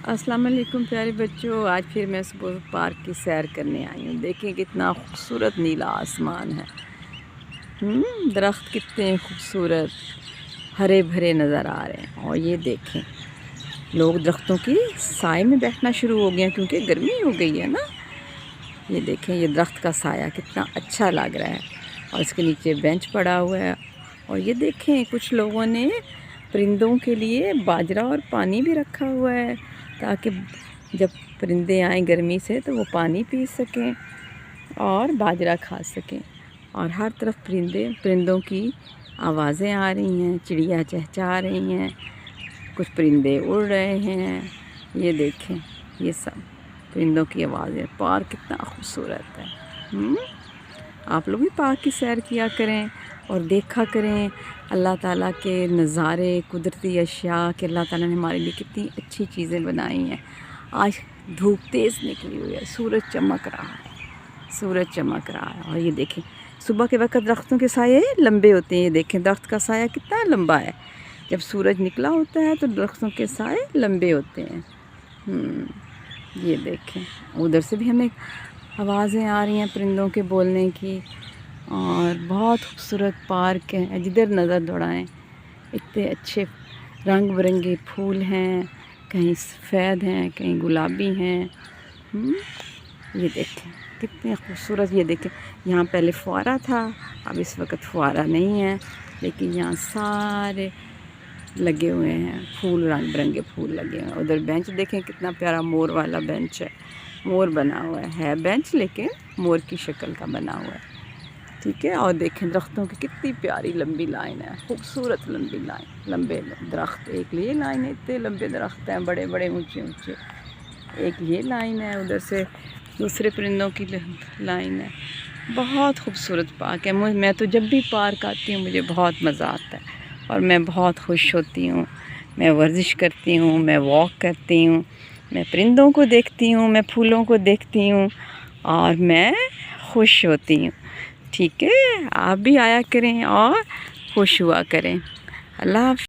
अस्सलाम वालेकुम प्यारे बच्चों। आज फिर मैं सुबह पार्क की सैर करने आई हूँ। देखें कितना खूबसूरत नीला आसमान है। दरख्त कितने खूबसूरत हरे भरे नज़र आ रहे हैं। और ये देखें लोग दरख्तों की साए में बैठना शुरू हो गए हैं क्योंकि गर्मी हो गई है ना। ये देखें ये दरख्त का साया कितना अच्छा लग रहा है और इसके नीचे बेंच पड़ा हुआ है। और ये देखें कुछ लोगों ने परिंदों के लिए बाजरा और पानी भी रखा हुआ है ताकि जब परिंदे आएँ गर्मी से तो वो पानी पी सकें और बाजरा खा सकें। और हर तरफ परिंदों की आवाज़ें आ रही हैं, चिड़िया चहचहा रही हैं, कुछ परिंदे उड़ रहे हैं। ये देखें ये सब परिंदों की आवाज़ें। पार्क कितना खूबसूरत है। आप लोग भी पार्क की सैर किया करें और देखा करें अल्लाह ताला के नज़ारे, कुदरती अशिया कि अल्लाह ताला ने हमारे लिए कितनी अच्छी चीज़ें बनाई हैं। आज धूप तेज़ निकली हुई है, सूरज चमक रहा है और ये देखें सुबह के वक्त दरख्तों के साए लंबे होते हैं। ये देखें दरख्त का साया कितना लंबा है। जब सूरज निकला होता है तो दरख्तों के साए लंबे होते हैं। ये देखें उधर से भी हमें आवाज़ें आ रही हैं परिंदों के बोलने की। और बहुत खूबसूरत पार्क है, जिधर नज़र दौड़ाएं इतने अच्छे रंग बिरंगे फूल हैं, कहीं सफ़ेद हैं कहीं गुलाबी हैं। ये देखें कितने खूबसूरत। ये देखें यहाँ पहले फुआरा था, अब इस वक्त फुआरा नहीं है, लेकिन यहाँ सारे लगे हुए हैं फूल, रंग बिरंगे फूल लगे हुए हैं। उधर बेंच देखें कितना प्यारा मोर वाला बेंच है, मोर बना हुआ है बेंच लेकिन मोर की शक्ल का बना हुआ है। ठीक है। और देखें दरख्तों की कितनी प्यारी लंबी लाइन है, खूबसूरत लंबी लाइन, लंबे दरख्त। एक ये लाइन है, इतने लंबे दरख्त हैं, बड़े बड़े ऊंचे ऊंचे। एक ये लाइन है, उधर से दूसरे परिंदों की लाइन है। बहुत खूबसूरत पार्क है। मैं तो जब भी पार्क आती हूँ मुझे बहुत मज़ा आता है और मैं बहुत खुश होती हूँ। मैं वर्जिश करती हूँ, मैं वॉक करती हूँ, मैं परिंदों को देखती हूँ, मैं फूलों को देखती हूँ और मैं खुश होती हूँ। ठीक है, आप भी आया करें और खुश हुआ करें। अल्लाह हाफ़िज़।